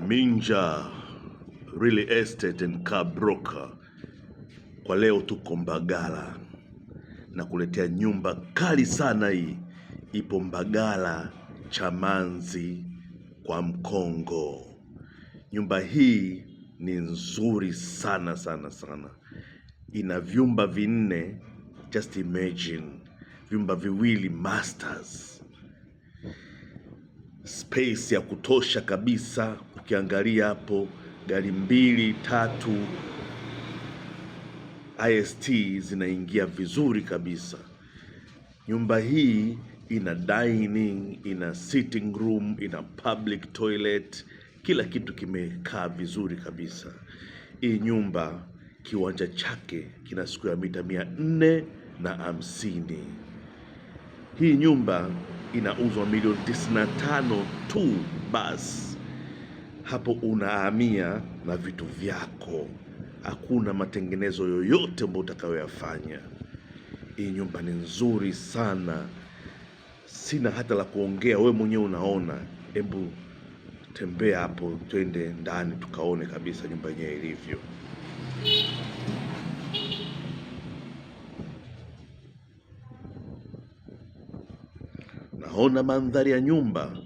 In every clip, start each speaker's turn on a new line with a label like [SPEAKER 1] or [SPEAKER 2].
[SPEAKER 1] Minja Real Estate and Car Broker. Kwa leo tuko Mbagala na kuletea nyumba kali sana. Hii ipo Mbagala Chamanzi kwa Mkongo. Nyumba hii ni nzuri sana sana sana. Ina vyumba vinne, just imagine. Vyumba viwili masters, space ya kutosha kabisa. Ukiangalia hapo gari 2, 3 IST zinaingia vizuri kabisa. Nyumba hii ina dining, ina sitting room, ina public toilet, kila kitu kimekaa vizuri kabisa. Hii nyumba kiwanja chake kina square mita 450. Hii nyumba inauzwa milioni 95 tu basi. Hapo unahamia na vitu vyako, hakuna matengenezo yoyote ambayo utakayoyafanya. Hii nyumba ni nzuri sana, sina hata la kuongea, wewe mwenyewe unaona. Hebu tembea hapo, twende ndani tukaone kabisa nyumba yenyewe ilivyo. Naona mandhari ya nyumba.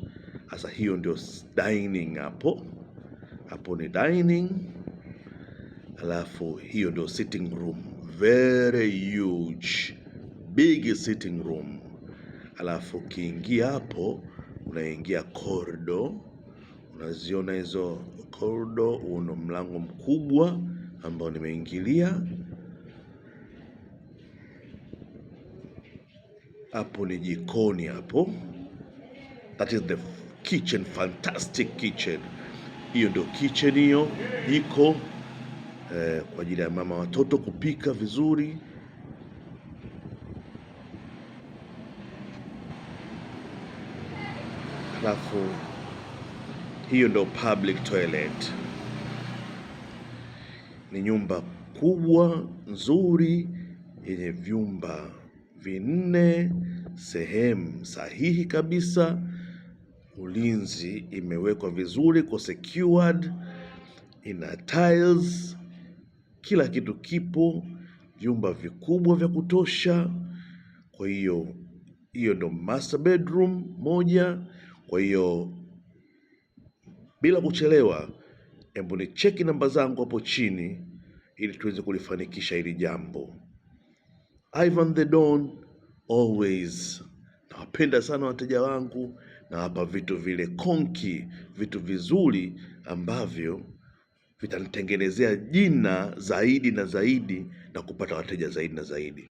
[SPEAKER 1] Sasa hiyo ndio dining hapo. Hapo ni dining. Alafu hiyo ndio sitting room. Very huge, big sitting room. Alafu ukiingia hapo unaingia corridor. Unaziona hizo corridor, uno mlango mkubwa ambao nimeingilia. Hapo ni jikoni hapo. That is the kitchen, fantastic kitchen. Hiyo ndio kitchen, hiyo iko kwa ajili ya mama watoto kupika vizuri. Alafu hiyo ndio public toilet. Ni nyumba kubwa nzuri yenye vyumba vinne, sehemu sahihi kabisa. Ulinzi imewekwa vizuri, kwa secured, ina tiles, kila kitu kipo, vyumba vikubwa vya kutosha. Kwa hiyo ndo master bedroom moja. Kwa hiyo bila kuchelewa, hebu ni cheki namba zangu hapo chini ili tuweze kulifanikisha hili jambo. Ivan the Don always. Nawapenda sana wateja wangu, na hapa vitu vile konki, vitu vizuri ambavyo vitanitengenezea jina zaidi na zaidi na kupata wateja zaidi na zaidi.